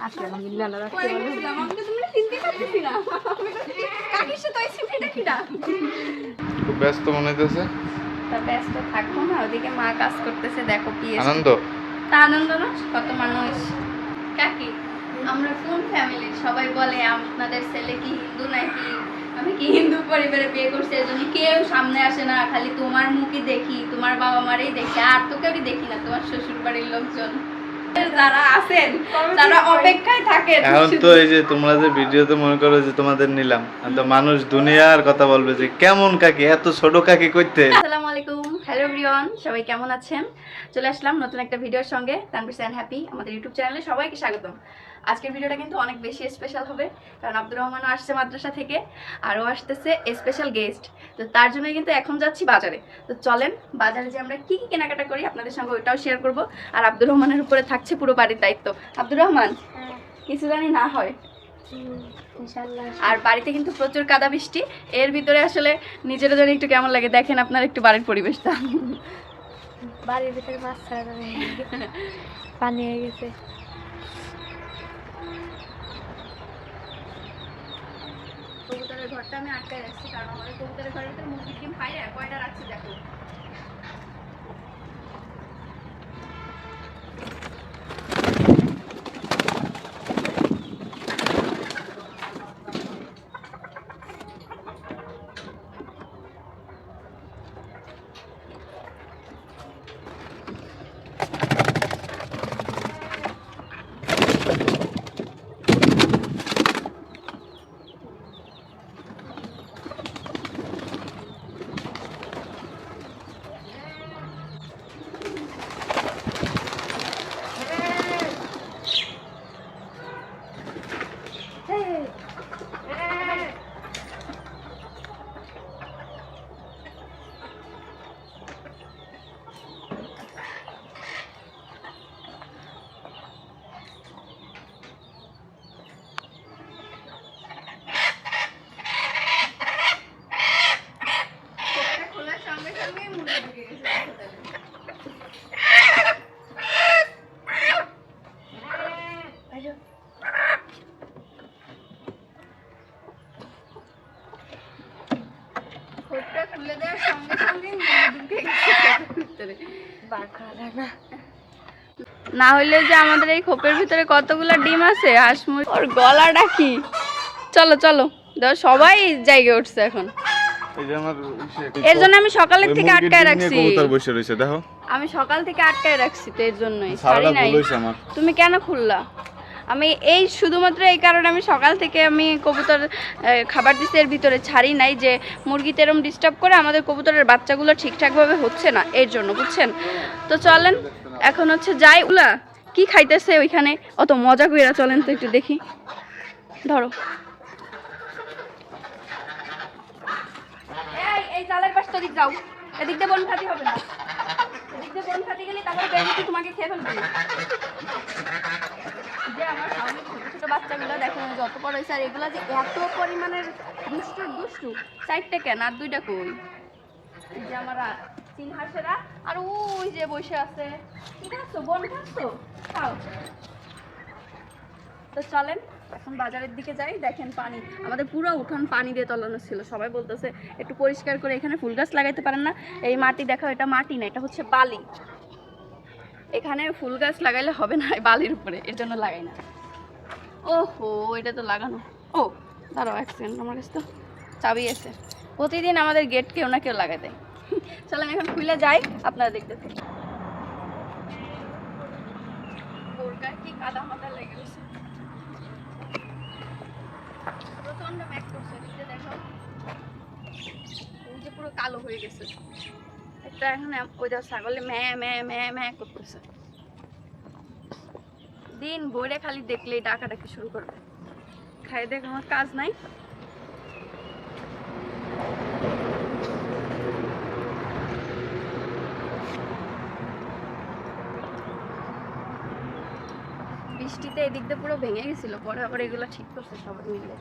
আসলে আলহামদুলিল্লাহ আল্লাহ রাখতে পরে ভালো। গেছিলাম, আমি তো তুমি চিনতে পারতেছি না। আমি বলছি, কাকির সাথে ওই সিমটা কিনা? খুব ব্যস্ত মনে হইতেছে। তা ব্যস্ত থাকবো না, ওদিকে মা কাজ করতেছে, দেখো পিএস। আনন্দ। তা আনন্দ না, কত মানুষ। কাকি, আমরা কোন ফ্যামিলির? সবাই বলে আপনাদের ছেলে কি হিন্দু নাকি, আমি কি হিন্দু পরিবারে বিয়ে করছি, এজন্য কেউ সামনে আসে না, খালি তোমার মুখই দেখি, তোমার বাবা মারেই দেখি, আর তো কেউই দেখি না, তোমার শ্বশুর বাড়ির লোকজন যারা আছেন তারা অপেক্ষায় থাকে। এখন তো এই যে তোমরা যে ভিডিওতে মনে করো যে তোমাদের নিলাম, আর তো মানুষ দুনিয়ার কথা বলবে যে কেমন কাকি, এত ছোট কাকি কইতে। আসসালামু আলাইকুম, হ্যালো এভরিওয়ান, সবাই কেমন আছেন? চলে আসলাম নতুন একটা ভিডিওর সঙ্গে। তানভীর সান হ্যাপি আমাদের ইউটিউব চ্যানেলে সবাইকে স্বাগতম। আজকের ভিডিওটা কিন্তু অনেক বেশি স্পেশাল হবে, কারণ আব্দুর রহমানও আসছে মাদ্রাসা থেকে, আরও আসতেছে স্পেশাল গেস্ট। তো তার জন্য কিন্তু এখন যাচ্ছি বাজারে। তো চলেন বাজারে যে আমরা কি কি কেনাকাটা করি আপনাদের সঙ্গে ওইটাও শেয়ার করব। আর আব্দুর রহমানের উপরে থাকছে পুরো বাড়ির দায়িত্ব। আব্দুর রহমান, কিছু জানি না হয়। ইনশাআল্লাহ। আর বাড়িতে কিন্তু প্রচুর কাদা বৃষ্টি, এর ভিতরে আসলে নিজেরও যেন একটু কেমন লাগে। দেখেন আপনার একটু বাড়ির পরিবেশটা। বাড়ির ভিতরে মাছ ছাড়া যাবে না। পানি হয়ে গেছে। কবুতরের ঘরটা আমি আটকায় রাখছি, কারণ আমাদের কবুতরের ঘরের ভিতরে মুরগির ডিম পাই না, কয়টা রাখছি দেখো। খোপটা খোলার সঙ্গে সঙ্গে মুরগি ঢুকে গেছে, দেখো তাহলে। খোপটা খুলে দেওয়ার সঙ্গে সঙ্গে মুরগি ঢুকে গেছে ভিতরে। বার করা যায় না। না হইলে যে আমাদের এই খোপের ভিতরে কতগুলো ডিম আছে, হাঁস মুরগি। ওর গলাটা কি! চলো চলো, দেখো সবাই জায়গায় উঠছে এখন। এই যে আমার এর জন্য আমি সকালের থেকে আটকায় রাখছি। কবুতর বসে রইছে দেখো। আমি সকাল থেকে আটকায় রাখছি তো এর জন্যই, সারাটা ছাড়ি নাই। ভুল হইছে আমার। তুমি কেন খুললা? আমি এই শুধুমাত্র এই কারণে আমি সকাল থেকে আমি কবুতর খাবার দিচ্ছি, এর ভিতরে ছাড়ি নাই, যে মুরগিতে এরম ডিস্টার্ব করে আমাদের কবুতরের বাচ্চাগুলো ঠিকঠাকভাবে হচ্ছে না, এর জন্য, বুঝছেন? তো চলেন এখন হচ্ছে যাই। উলা কি খাইতেছে ওইখানে, অত মজা কইরা, চলেন তো একটু দেখি। ধরো এই জালের পাশ তো দিক যাও, এদিক দিয়ে বন খাতি হবে না, এদিক দিয়ে বন খাতি গেলে তারপরে বেশি তোমাকে খেয়ে ফেলবে। যে আমার সামনে ছোট ছোট বাচ্চাগুলো দেখেন যত বড় হয়েছে, আর এগুলো যে এত পরিমাণের দুষ্টু, চারটে কেন আর দুইটা কই? এই যে আমার চিনহাসেরা, আর ওই যে বসে আছে। কি খাচ্ছ? বন খাচ্ছ? খাও। তো চলেন এখন বাজারের দিকে যাই। দেখেন পানি, আমাদের পুরো উঠান পানি দিয়ে তলানো ছিল। সবাই বলতেছে একটু পরিষ্কার করে, এখানে ফুল গাছ লাগাইতে পারেন না? এই মাটি দেখো, এটা মাটি না, এটা হচ্ছে বালি। এখানে ফুল গাছ লাগাইলে হবে না এই বালির উপরে, এর জন্য লাগাই না। ওহো, এটা তো লাগানো। ও দাঁড়াও এক সেকেন্ড, আমার কাছে তো চাবি আছে। প্রতিদিন আমাদের গেট কেউ না কেউ লাগাই দেয়। চলেন এখন খুলে যাই, আপনারা দেখতে থাকুন। কি কাদা মাথা লেগে গেছে, প্রচন্ড ম্যাক করছে। এদিকে দেখো, ওই যে পুরো কালো হয়ে গেছে। একটা এখন ওই দেখো ছাগলে ম্যাঁ ম্যাঁ ম্যাঁ ম্যাঁ করতেছে। দিন ভরে খালি দেখলেই ডাকাডাকি শুরু করবে। খাই দেখ, আমার কাজ নাই। বৃষ্টিতে এদিক দিয়ে পুরো ভেঙে গেছিল, পরে আবার এগুলো ঠিক করছে সবাই মিলে।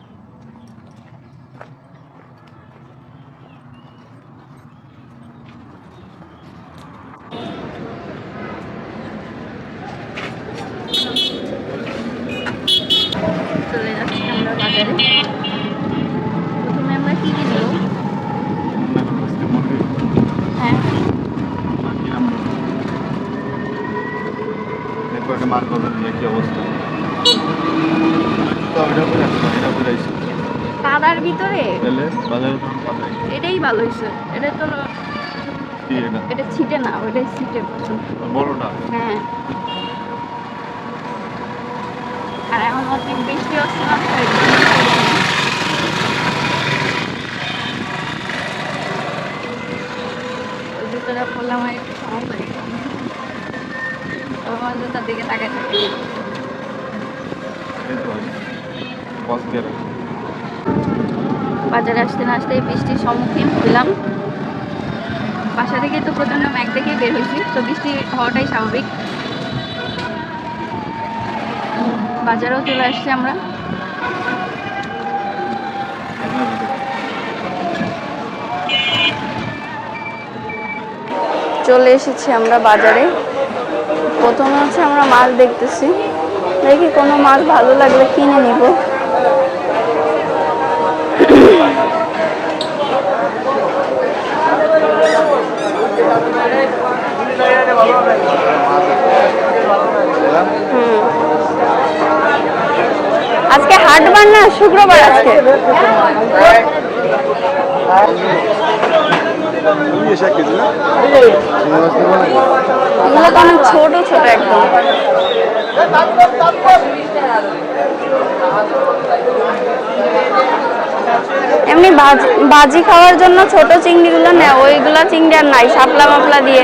বাজারে। প্রথমে আমরা কি কি নেব? হ্যাঁ মাছ বাজার নিয়ে কি অবস্থা? কাদার ভিতরে বাজারে এটাই ভালো হয়েছে। এটা তো এটা ছিটে না, ওইটাই ছিটে বড়টা। হ্যাঁ আর এখন অনেক বৃষ্টি হচ্ছে না, ওই জুতোটা পরলে আমার একটু সমস্যা হয়ে গেল। আমার জুতার দিকে তাকায় থাকে। বাজারে আসতে না আসতে বৃষ্টির সম্মুখীন হলাম। বাসা থেকে তো প্রচন্ড ম্যাগ দেখে বের হয়েছি, তো বৃষ্টি হওয়াটাই স্বাভাবিক। বাজারেও চলে আসছি আমরা। চলে এসেছি আমরা বাজারে। প্রথমে হচ্ছে আমরা মাছ দেখতেছি, দেখি কোনো মাছ ভালো লাগলে কিনে নিব। আজকে হাটবার না, শুক্রবার আজকে। এগুলো তো অনেক ছোট ছোট একদম। এমনি ভাজি খাওয়ার জন্য ছোট চিংড়িগুলো নেয়, ওইগুলা চিংড়ি আর নাই, শাপলা মাপলা দিয়ে।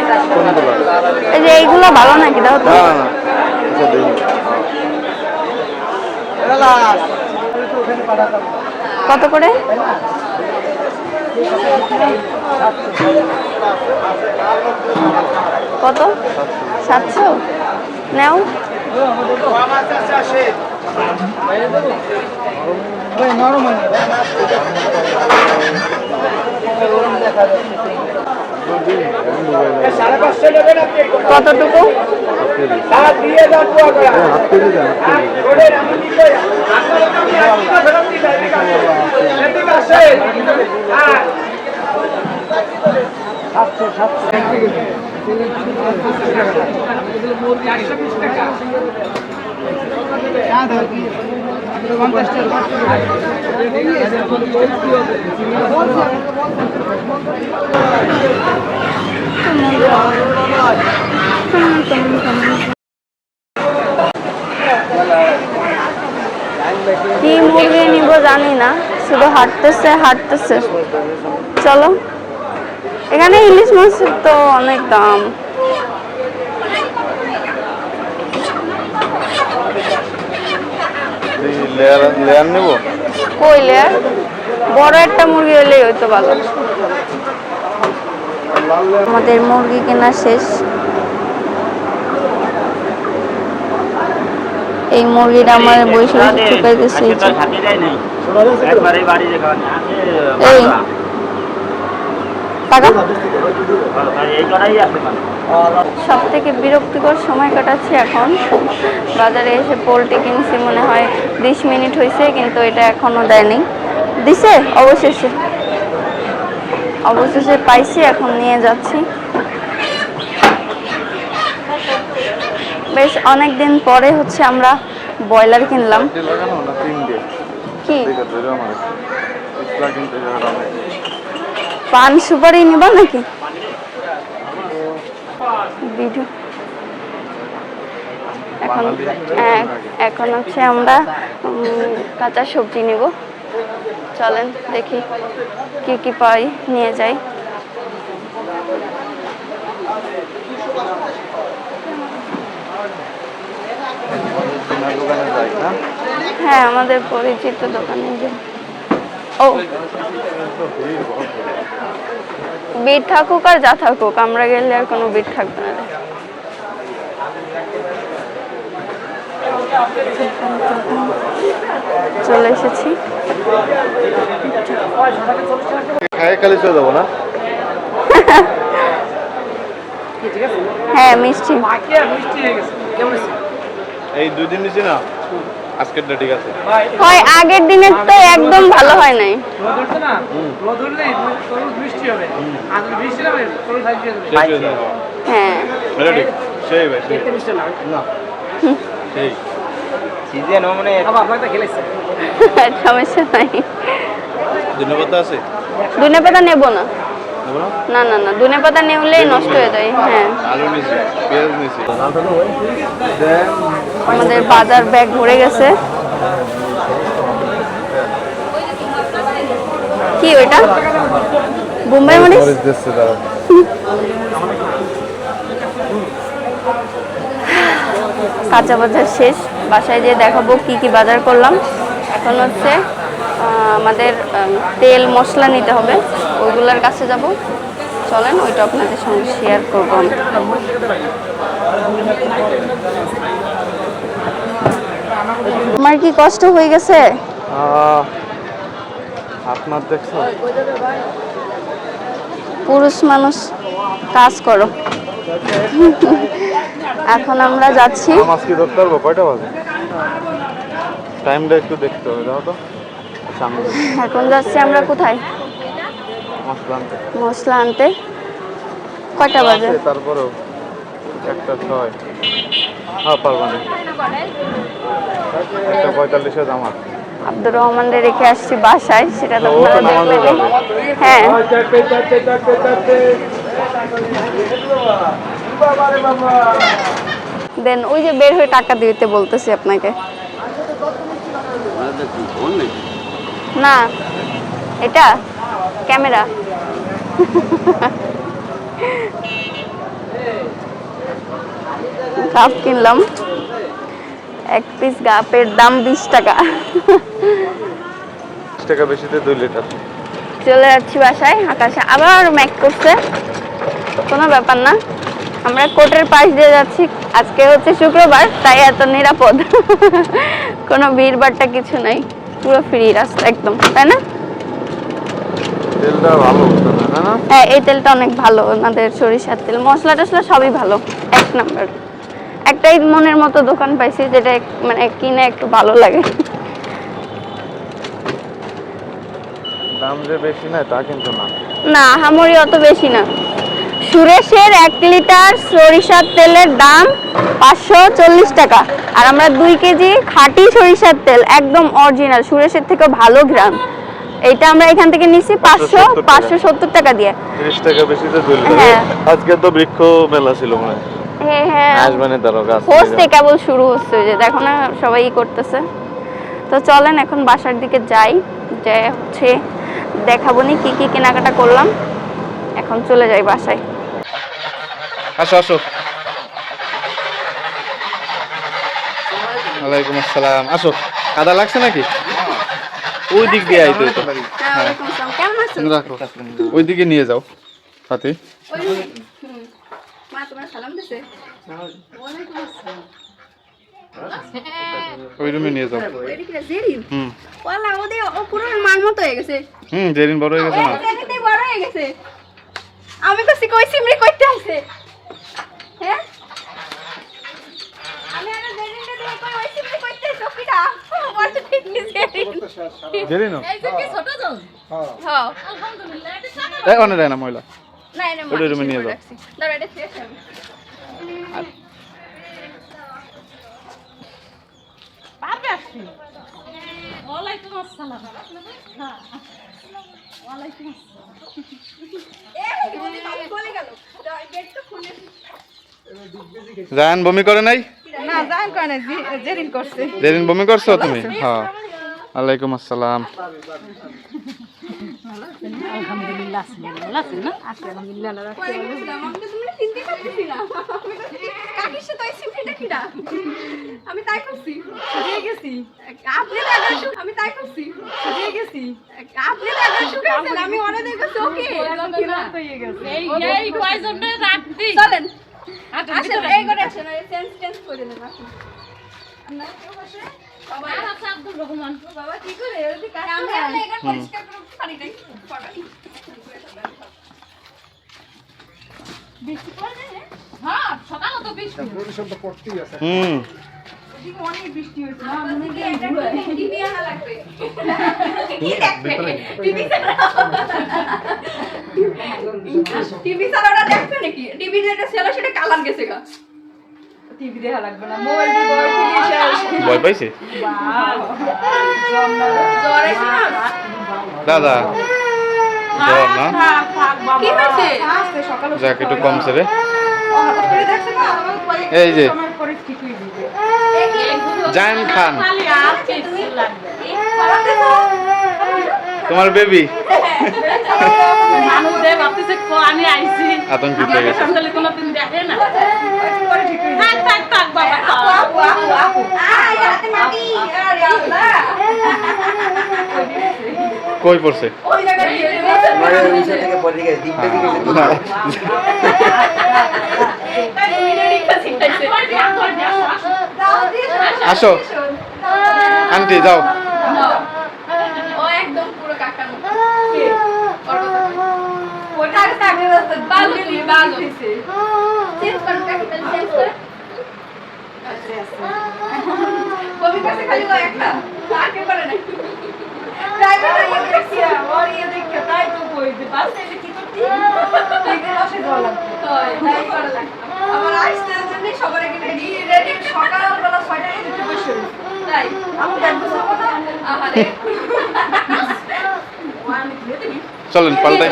এই যে এইগুলো ভালো নাকি? দাও তো। কত করে? কত? 700 নাও। কতটুকু? কি মুরগি নিব জানি না, শুধু হাঁটতেছে হাঁটতেছে। চলো, এখানে ইলিশ মাছের তো অনেক দাম। লেয়ার নেব। কই লেয়ার? বড় একটা মুরগি হলেই হয়তো ভালো। আমাদের মুরগি কেনা শেষ। এই মুরগিটা আমার বসে বসে চুকাইতেছে। এই টাকা সব থেকে বিরক্তিকর সময় কাটাচ্ছি এখন। বাজারে এসে পোলট্রি কিনছি, মনে হয় 20 মিনিট হয়েছে, কিন্তু এটা এখনো দেয়নি। দিছে অবশেষে, অবশেষে পাইছি, এখন নিয়ে যাচ্ছি। বেশ অনেক দিন পরে হচ্ছে আমরা ব্রয়লার কিনলাম। কি পান সুপারি নিবা নাকি? এখন হচ্ছে আমরা কাঁচা সবজি নিব। চলেন দেখি কি কি পাই, নিয়ে যাই। হ্যাঁ, আমাদের পরিচিত দোকানে যে। ও ভিড় থাকুক আর যা থাকুক, আমরা গেলে আর কোনো ভিড় থাকবে না। চলে এসেছি। হ্যাঁ, মিষ্টি। এই 2 দিন নিছি না, আজকেরটা ঠিক আছে। হয় আগের দিনের তো একদম ভালো হয় নাই। শেষ হয়ে যাবে। হ্যাঁ এটা ঠিক। সেই ভাই, সেই। না। সেই। সমস্যা নাই। ধন্যবাদ আছে? ধনে পাতা নেব না। নেবো না? না না না, ধনে পাতা নেওলেই নষ্ট হয়ে যায়। হ্যাঁ আলু নিছি, পেঁয়াজ নিছি। আমাদের বাজার ব্যাগ ভরে গেছে। কি ওইটা? বোম্বাই মরিচ? মরিচ দিচ্ছে তারা। কাঁচা বাজার শেষ, বাসায় যেয়ে দেখাবো কি কি বাজার করলাম। এখন হচ্ছে আমাদের তেল মশলা নিতে হবে, ওইগুলোর কাছে যাব। চলেন ওইটা আপনাদের সঙ্গে শেয়ার করবো আমি। আমার কি কষ্ট হয়ে গেছে? আপনার দেখছো? পুরুষ মানুষ কাজ করো। এখন আমরা যাচ্ছি। মাছ কি ধরতে পারবো? কয়টা বাজে? টাইমটা একটু দেখতে হবে, দাও তো। সামনে এখন যাচ্ছি আমরা কোথায়? মশলা আনতে। মশলা আনতে। কয়টা বাজে? আছে, তারপরেও 1:06। হ্যাঁ, পারবা না। 1:45 দাম আছে। আব্দুর রহমানরে রেখে আসছি বাসায়, সেটা তো ও তো আপনারা নামাজে দেখলেন। যাবে। হ্যাঁ দেন ওই যে বের হয়ে টাকা দিতে বলতেছি আপনাকে। না এটা ক্যামেরা। গাপ কিনলাম, এক পিস গাপের দাম 20 টাকা। 20 টাকা বেশিতে 2 লিটার। চলে যাচ্ছি বাসায়। আকাশে আবার ম্যাক করছে, কোনো ব্যাপার না। আমরা কোর্টের পাশ দিয়ে যাচ্ছি, আজকে হচ্ছে শুক্রবার, তাই এত নিরাপদ। কোনো ভিড় ভাট্টা কিছু নাই, পুরো ফ্রি রাস্তা একদম, তাই না? তেলটা ভালো হতো না, না? হ্যাঁ এই তেলটা অনেক ভালো, ওনাদের সরিষার তেল, মশলা টশলা সবই ভালো, 1 নাম্বার। একটাই মনের মতো দোকান পাইছি যেটা মানে কিনে একটু ভালো লাগে। দাম যে বেশি না তা কিন্তু না। না হামরি অত বেশি না। সুরেশের 1 লিটার সরিষার তেলের দাম 540 টাকা, আর আমরা 2 কেজি খাঁটি সরিষার তেল একদম অরিজিনাল সুরেশের থেকে ভালো গ্রাম, এইটা আমরা এখান থেকে নিছি 570 টাকা দিয়ে। 30 টাকা বেশিতে 2 লিটার। হ্যাঁ। আজকে তো বৃক্ষ মেলা ছিল মনে হয়। হ্যাঁ হ্যাঁ আসবানে তার গাছ হচ্ছে, কেবল শুরু হচ্ছে, ওই যে দেখো না সবাই করতেছে। তো চলেন এখন বাসার দিকে যাই, যে হচ্ছে দেখাবো নি কি কি কেনাকাটা করলাম। এখন চলে যাই বাসায়। আসো আসো। ওয়ালাইকুম আসসালাম। আসো। কাদা লাগছে নাকি? ওই দিক দিয়ে আইতে হতো। কেমন আছো? রাখো। ওই দিকে নিয়ে যাও সাথে। মা তোমার সালাম দিছে। ওয়ালাইকুম আসসালাম। ওই রুমে নিয়ে যাও। এটা কি জেরিন? হুম। ওয়ালা ওদের ও পুরো মার মতো হয়ে গেছে। জেরিন বড় হয়ে গেছে না? জেরিনই বড় হয়ে গেছে। আমি কইছি কই সিমরি কইতে আইছে। হ্যাঁ? আমি আর জেরিনটা দিয়ে কই ওই সিমরি কইতে আইছো কিডা? বড় ঠিক নি জেরিন। জেরিন? এই যে কি ছোট জন? হ্যাঁ। আলহামদুলিল্লাহ এটা ছোট। এই অনে দেয় না ময়লা। না এনে ওটা রুমে নিয়ে যাও। দাঁড়া এটা ফ্রেশ হবে। পাবে আসছি। ওয়ালাইকুম আসসালাম। হ্যাঁ। ওয়ালাইকুম আসসালাম। এই বলি বাবু বলে গেল। গেট তো খুলে। জান বমি করে নাই? না জান করে না, জেরিন করছে। জেরিন বমি করছো তুমি? হ্যাঁ। ওয়ালাইকুম আসসালাম। আলহামদুলিল্লাহ ভালো আছেন না? আছে আলহামদুলিল্লাহ। আমি তাই করছি, শুকিয়ে গেছি। আপনি আমি তাই করছি, শুকিয়ে গেছি। আপনি শুকিয়েছেন, আমি অনেক দেখেছি। ওকে এই কয়জনে রাখবি? চলেন আসেন, এই করে আসেন, চেঞ্জ করে নেন। আপনার কেউ বসে? বাবা আছে আব্দুর রহমান। বাবা কি করে এরদি কাজ করে? আমরা এখানে পরিষ্কার করতে পারি নাই। বৃষ্টি পড়ে? হ্যাঁ সকালে তো বৃষ্টি। হুম। টিভি আনা লাগবে টিভি ছাড়া দেখবে নাকি টিভি যেটা ছিল সেটা কালার গেছে গা টিভি দেখা লাগবে না মোবাইল দিয়ে ভয় পেয়ে ভয় পাইছে জ্বর এসে না দাদা জ্বর না কি হয়েছে যাক একটু কমছে রে হঠাৎ করে দেখছে না এই যে জান খান তোমার বেবি আমি আইছি আতঙ্কিত হয়ে গেছে সকালে কোনোদিন দেখে না কই পড়ছে আসো আন্টি যাও ও একদম পুরো কাকার মতো ওটা থাকলে ভালো তুমি ভালো চেঞ্জ করো কাকি তাহলে চেঞ্জ করো কবি কাছে খালি ও একটা আগে পারে না ড্রাইভার দেখছি আর এই দেখে তাই তো কই যে বাসে এসে কি করতি দেখে বসে যাওয়া লাগবে তাই তাই করা লাগবে আমার আসতে জন্য সবার আগে রেডি রেডি সকালবেলা 6টা থেকে বসে তাই আমি দেখবো না আহারে চলেন পাল্টাই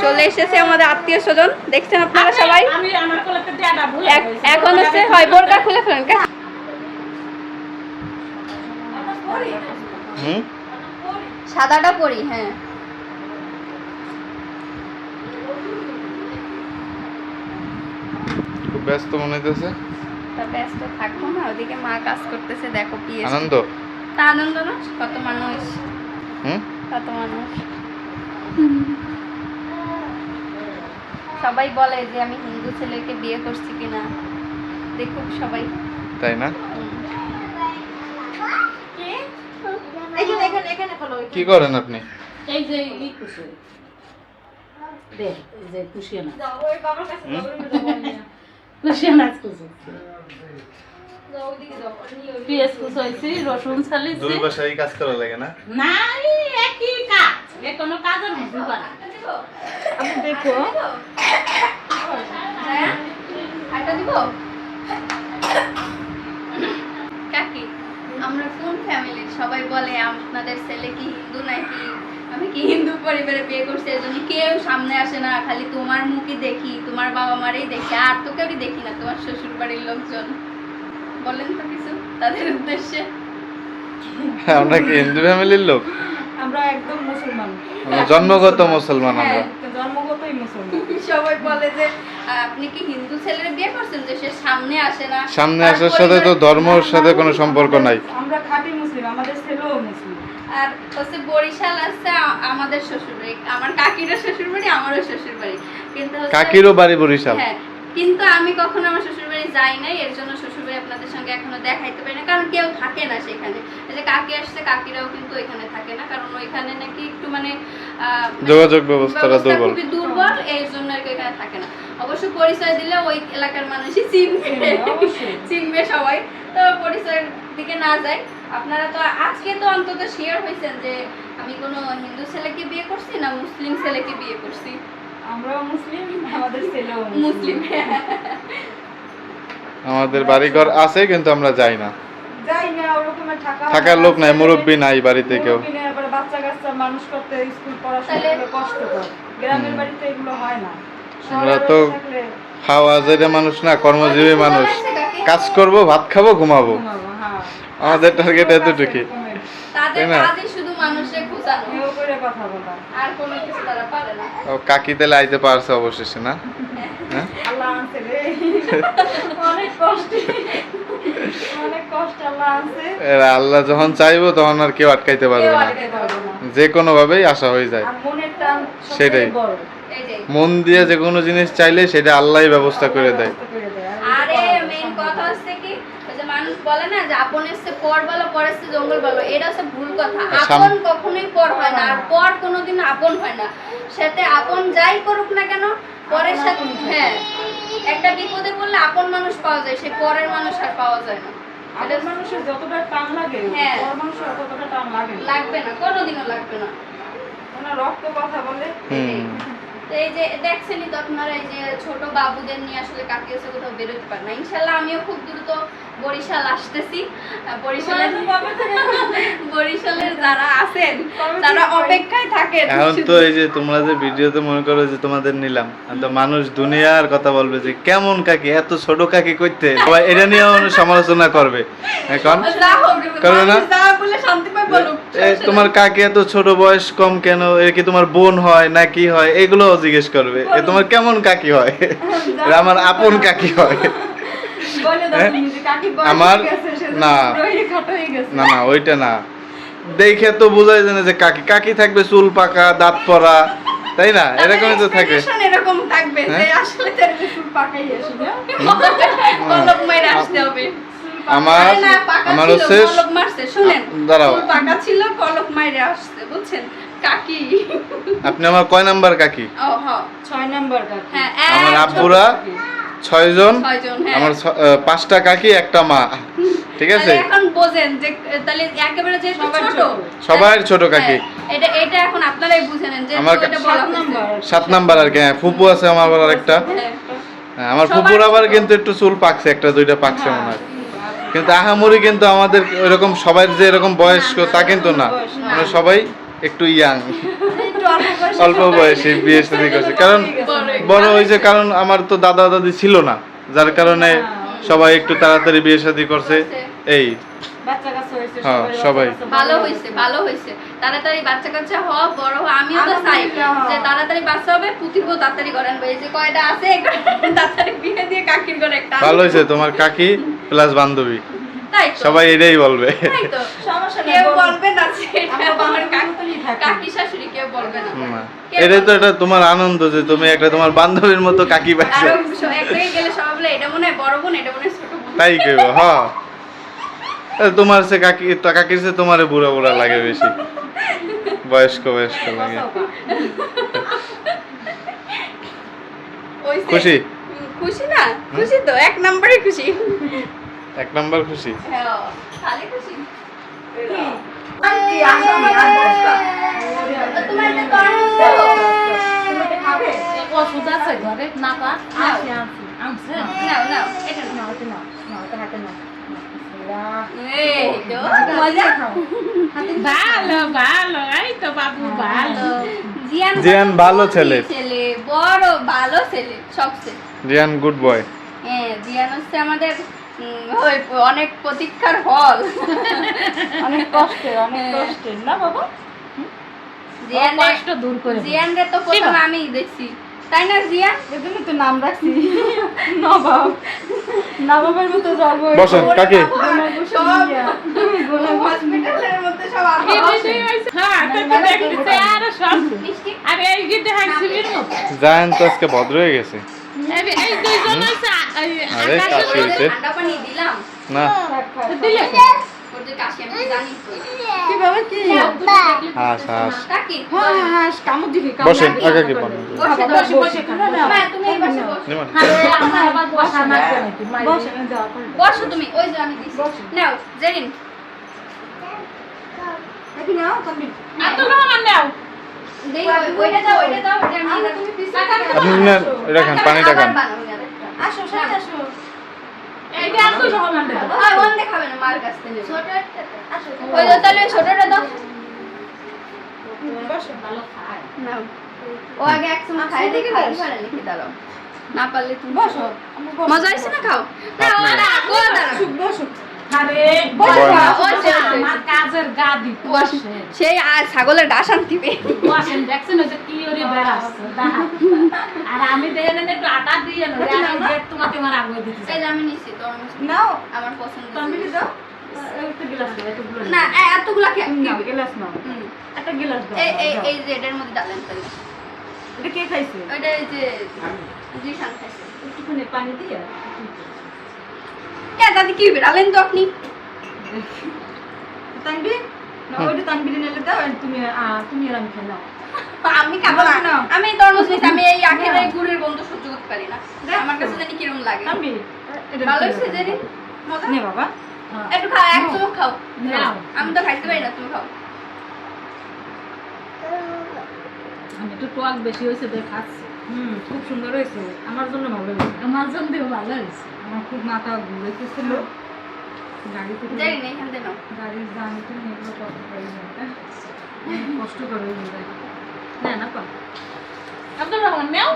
চলে এসেছে আমাদের আত্মীয় স্বজন দেখছেন আপনারা সবাই আমি আমার কোলাতে দাদা ভুলে এখন হচ্ছে হয় বোরকা খুলে ফেলেন হুম সাদাটা পরি হ্যাঁ খুব ব্যস্ত মনে হইতেছে তা ব্যস্ত থাকবো না ওদিকে মা কাজ করতেছে দেখো কি আনন্দ তা আনন্দ না কত মানুষ হুম কত মানুষ সবাই বলে যে আমি হিন্দু ছেলেকে বিয়ে করছি কিনা দেখুক সবাই তাই না কি করেন আপনি এই যে ই কুসে দে এই যে কুশিয়া না কুশিয়া নাচ কুসে পিএস কুসাইছি রসুন ছালিছি দুই বাসায় কাজ করা লাগে না না এই একই কাজ এ কোনো কাজের মধ্যে করা আমি দেখো আটা দিব কাকি আমরা কোন ফ্যামিলির সবাই বলে আপনাদের ছেলে কি হিন্দু নাকি আমি কি হিন্দু পরিবারে বিয়ে করছি এজন্য কেউ সামনে আসে না খালি তোমার মুখই দেখি তোমার বাবা মারেই দেখি আর তো কেউই দেখি না তোমার শ্বশুর বাড়ির লোকজন বলেন তো কিছু তাদের উদ্দেশ্যে আমরা কি হিন্দু ফ্যামিলির লোক আমরা একদম মুসলমান আমরা জন্মগত মুসলমান আমরা জন্মগতই মুসলমান সবাই বলে যে আপনি কি হিন্দু ছেলের বিয়ে করছেন যে সে সামনে আসে না সামনে আসার সাথে তো ধর্মের সাথে কোনো সম্পর্ক নাই আমরা খাঁটি মুসলিম আমাদের ছেলেও মুসলিম আর হচ্ছে বরিশাল আছে আমাদের শ্বশুর বাড়ি আমার কাকিরও শ্বশুর বাড়ি আমারও শ্বশুর বাড়ি কিন্তু হচ্ছে- কাকিরও বাড়ি বরিশাল হ্যাঁ কিন্তু আমি কখনো আমার শ্বশুর বাড়ি যাই নাই এর জন্য শ্বশুর বাড়ি আপনাদের সঙ্গে এখনো দেখাইতে পারি না কারণ কেউ থাকে না সেখানে এই যে কাকি আসছে কাকিরাও কিন্তু ওইখানে থাকে না কারণ ওইখানে নাকি একটু মানে যোগাযোগ ব্যবস্থাটা দুর্বল খুবই দুর্বল এই জন্য আর কি ওইখানে থাকে না অবশ্য পরিচয় দিলে ওই এলাকার মানুষই চিনবে চিনবে সবাই তো পরিচয়ের দিকে না যায় আপনারা তো আজকে তো অন্তত শেয়ার হয়েছেন যে আমি কোনো হিন্দু ছেলেকে বিয়ে করছি না মুসলিম ছেলেকে বিয়ে করছি আমরাও মুসলিম আমাদের ছেলেও মুসলিম আমাদের বাড়িঘর আছে কিন্তু আমরা যাই না যাই না ওরকম থাকার লোক নাই মুরব্বি নাই বাড়িতে কেউ আবার বাচ্চা কাচ্চা মানুষ করতে স্কুল পড়াশোনা তাহলে- করতে কষ্টকর গ্রামের বাড়িতে এগুলো হয় না আমরা শহরে তো থাকলে খাওয়া যায় মানুষ না কর্মজীবী মানুষ কাজ করব ভাত খাবো ঘুমাবো ঘুমাবো, হ্যাঁ। আমাদের টার্গেট এতটুকুই তাদের তাই না? কাজই শুধু মানুষের খোঁজানো এও করে কথা বলা আর কোনো কিছু তারা পারে না ও কাকি তেলে আইতে পারছে অবশেষে না হ্যাঁ আল্লাহ আনছে রে অনেক কষ্ট অনেক কষ্ট আল্লাহ আনছে এরা আল্লাহ যখন চাইবো তখন আর কেউ আটকাইতে পারবে কেউ না আটকাতে পারবে না। যে কোনো ভাবেই আশা হয়ে যায় আর মনের টান সেটাই। সবথেকে বড়। এই যে মন দিয়ে যে কোনো জিনিস চাইলে সেটা আল্লাহই ব্যবস্থা করে দেয় ব্যবস্থা করে দেয়। আর আরে মেইন কথা হচ্ছে কি ওই যে মানুষ বলে না যে আপনের চেয়ে পর ভালো পরের চেয়ে জঙ্গল ভালো এটা হচ্ছে ভুল কথা আপন কখনোই পর হয় না আর পর কোনোদিন আপন হয় না সাথে আপন যাই করুক না কেন পরের সাথে হ্যাঁ একটা বিপদে পড়লে আপন মানুষ পাওয়া যায়, সেই পরের মানুষ আর পাওয়া যায় না। আগের মানুষের যতটা টান লাগে হ্যাঁ। পর মানুষের ততটা টান লাগে না। লাগবে না, কোনোদিনও লাগবে না। ওনার রক্ত কথা বলে। তো এই যে দেখছেনই তো আপনারা, এই যে ছোট বাবুদের নিয়ে আসলে কাকি হচ্ছে কোথাও বেরোতে পারে না। ইনশাল্লাহ আমিও খুব দ্রুত বরিশাল আসতেছি। বরিশালের যারা আছেন তারা অপেক্ষায় থাকেন। এখন তো এই যে তোমরা যে ভিডিওতে মনে করো যে তোমাদের নিলাম, তো মানুষ দুনিয়ার কথা বলবে যে কেমন কাকি, এত ছোট কাকি করতে, সবাই এটা নিয়ে সমালোচনা করবে। এখন যা হোক, করবে না? মানুষ যা বলে শান্তি পায় বলুক। তোমার কাকি এত ছোট বয়স কম কেন, এর কি তোমার বোন হয় না কি হয়, এগুলো জিজ্ঞেস করবে। এ তোমার কেমন কাকি হয়? এরা আমার আপন কাকি হয়। বলে দাও তুমি যে কাকি বয়স আমার হয়ে গেছে, সে না রয়ে খাটো হয়ে গেছে। না না ওইটা না, দেখে তো বোঝাই যায় না যে কাকি কাকি থাকবে চুল পাকা দাঁত পরা, তাই না? এরকমই তো থাকে। Expectation এরকম থাকবে যে হ্যাঁ? আসলে তার চুল পাকাই আসবে, কলপ মেরে আসতে হবে। আমার আরে না, পাকা আমার ছিল, হচ্ছে কলপ মারছে। শুনেন, দাঁড়াও, চুল পাকা ছিল, কলপ মাইরে আসছে, বুঝছেন? কাকি। আপনি আমার কয় নাম্বার কাকি? ও হ্যাঁ 6 নাম্বার কাকি। হ্যাঁ, আমার একজন আব্বুরা কাকি। 6 জন, 6 জন, হ্যাঁ। আমার 5টা কাকি একটা মা, ঠিক আছে? তাহলে এখন বোঝেন যে তাহলে একেবারে যে সবার ছোট, ছোট। সবার ছোট কাকি। হ্যাঁ, এটা এটা এখন আপনারাই বুঝে নেন যে আমার এটা বলা 7 নাম্বার। 7 নাম্বার আর কি। হ্যাঁ, ফুপু আছে আমার আবার একটা। হ্যাঁ। হ্যাঁ, আমার সবার ফুপুর আবার ছোট। কিন্তু একটু চুল পাকছে, একটা দুইটা পাকছে মনে হয়। কিন্তু আহামরি কিন্তু আমাদের ওইরকম সবাই যে এরকম বয়স্ক তা কিন্তু না, আমরা সবাই একটু ইয়াং, একটু অল্প বয়সে অল্প সবাই- বয়সী বিয়ে শাদী করছে। কারণ বড় হয়েছে, কারণ আমার তো দাদা দাদি ছিল না, যার কারণে সবাই একটু তাড়াতাড়ি বিয়ে শাদী করছে। এই বাচ্চা কাচ্চা হয়েছে, হ্যাঁ, সবাই। বাচ্চা কাচ্চা ভালো বড় হয়েছে, ভালো হয়েছে। তাড়াতাড়ি বাচ্চা কাচ্চা হওয়া, বড় হওয়া। আমিও তো চাই আলহামদুলিল্লাহ। যে তাড়াতাড়ি বাচ্চা হবে, পুতির বউ তাড়াতাড়ি করেন। এই যে কয়টা আছে তাড়াতাড়ি বিয়ে দিয়ে কাকির করে একটা। ভালো হয়েছে, তোমার কাকি প্লাস বান্ধবী, তাই তো, সবাই এটাই বলবে। তাই তো। সমস্যা নেই, কেউ বলবো। বলবে না যে এটা আমরা আমার বাঙালির কাকি, মতনই থাকি। কাকি শাশুড়ি, কেউ বলবে না। না, কেউ এটাই তো বলবে না। এটা তোমার আনন্দ যে তুমি একটা তোমার বান্ধবীর মতো কাকি পাইছো, আরো এক জায়গায় গেলে সবাই বলে এটা মনে হয় বড় বোন, এটা মনে হয় ছোট বোন। তাই কইব। হ্যাঁ, তোমার সে কাকি, কাকির সে তোমার বুড়া বুড়া লাগে বেশি, বয়স্ক বয়স্ক লাগে। হইছে? খুশি? খুশি না? খুশি তো, এক নম্বরে খুশি। 1 নাম্বার খুশি। হ্যাঁ, তাহলে খুশি। আন্টি, আসামি, তো তোমার একটা তরমুজ দাও। তুমি খাবে? ওষুধ আছে ঘরে না পা নাও, আনছে নাও, নাও, এটা নাও। নাও, এটা নাও, নাও, এটা হাতে নাও। বিসমিল্লাহ। এই তো, মজা। ভালো ভালো, এই তো বাবু ভালো। জিয়ান ভালো ছেলে। ছেলে, বড় ভালো ছেলে, সবচেয়ে। জিয়ান গুড বয়। হ্যাঁ, জিয়ান হচ্ছে আমাদের ওই অনেক প্রতীক্ষার ফল। অনেক কষ্টের, অনেক কষ্টের না বাবা? কষ্ট দূর করে জিয়ানরে তো প্রথমে আমিই দেখছি, তাই না জিয়ান? এজন্য তো নাম রাখছি নবাব। নবাবের মতো যাব। বসেন কাকি। সব হসপিটালের মধ্যে সব আমরা বসে। হ্যাঁ তো দেখতেছে আর সব মিষ্টি আরে এই গিতে হাসিবির মত জায়ান তো আজকে ভদ্র হয়ে গেছে। এই দুইজন হইছে আরে কাশি হয়েছে ঠান্ডা পানি দিলাম, না? দিলে ওর যে কাশি আমি জানি তো। কিভাবে কি? হাস হাস। কাকি, হ্যাঁ, হ্যাঁ, কামড় দিবি, কামড় বসেন দিবি। আগে কি পানি। বসে দাও। বসে, বসে খাও। মা, তুমি এই পাশে বসো। নিমন। আমার আবার বসা না নাকি বসে, দাও, করে দাও। বসো তুমি, ওই যে আমি দিছি। নাও, জেরিন। দেখি নাও, তানভীর। এত রহমান নাও দেই, ওইটা দাও, ওইটা দাও, ওইটা আমি আচ্ছা, দিলাম। তুমি পিছনে আপনি নেন, এটা খান, পানিটা খান। আবার বানাও আরেকটা। আসো, সাথে আসো। এই যে এত রহমান দেব আর ওন দেখাবে না, মার কাছ থেকে নেবে। ওই যে তাহলে ওই ছোটটা দাও। বসো। ভালো খায় নাও। ও আগে এক সময় খাই দেখে পারে লিখে দাও। না পারলে তুমি বসো। মজা হইছে না, খাও। না, ও দাঁড়া, ও দাঁড়া। বসো। আরে বসো। বসে, আমার কাজের গাদি বসে সেই আর ছাগলের ঘাস আনতিবে। বসেন দেখছেন ওই যে কি ওরে বেড়াচ্ছে দেখা আর আমি দেখে নেন একটু আটা দিয়ে নেব আর গেট তোমাকে আমার আগে দিতে এই যে আমি নিছি তোর নাও, আমার পছন্দ। তানভীর দাও। একটা গ্লাস দাও, একটা গ্লাস। না, এতগুলা কে নাও, গ্লাস নাও। হুম। একটা গ্লাস দাও। এই এই দাও। এই যে এটার মধ্যে ডালেন তাহলে। এটা কে খাইছে? ওইটা এই যে জিশান খাইছে। একটুখানি পানি দিয়ে। কে দাদি কি ডালেন তো আপনি? তানভীর, না ওইটা তানবিরে নিলে দাও আর তুমি আর আমি খেলাম আমি খাবো না না। আমি তরমুজ নিছি আমি এই আখের এই গুড়ের গন্ধ সহ্য করতে পারি না আমার কাছে জানি কিরকম লাগে তানবি ভালো হয়েছে জেরি মজা নে বাবা একটু খাও এক চুমুক খাও নাও। আমি তো খাইতে পারি না তুমি খাও আমি একটু টক বেশি হয়েছে তাই খাচ্ছি। খুব সুন্দর হয়েছে আমার জন্য ভালো হয়েছে আমার জন্য ভালো হয়েছে। আমার খুব মাথা ঘুরেছিল গাড়িতে জেরি নেই এখান থেকে নাও গাড়ির জানতে এগুলো কত পারি না কষ্ট করে হয়ে যায় না না পা আব্দুর রহমান নাও।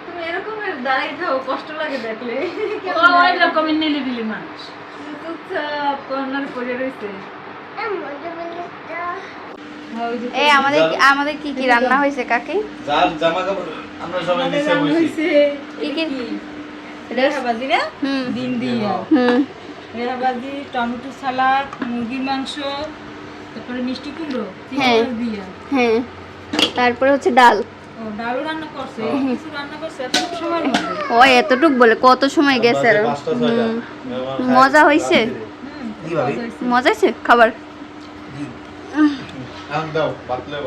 তুমি এরকম দাঁড়িয়ে থাকো কষ্ট লাগে দেখলে ওই রকমই নিলিবিলি মানুষ। চুপচাপ কর্নার পড়ে রয়েছে এই আমাদের কি কি রান্না হয়েছে কাকি যার জামা কাপড় আমরা সবাই নিচে বসি কি কি রেহা ভাজি না হুম ডিম দিয়ে হুম রেহা ভাজি টমেটো সালাদ মুরগির মাংস তারপরে মিষ্টি কুমড়ো হ্যাঁ। চিংড়ি দিয়ে হ্যাঁ তারপরে হচ্ছে ডাল ও ডালও রান্না করছে কিছু রান্না করছে এত সময় মধ্যে ও এতটুক বলে কত সময় গেছে আর মজা হয়েছে কি ভাবি মজা হয়েছে খাবার দাও পাতলে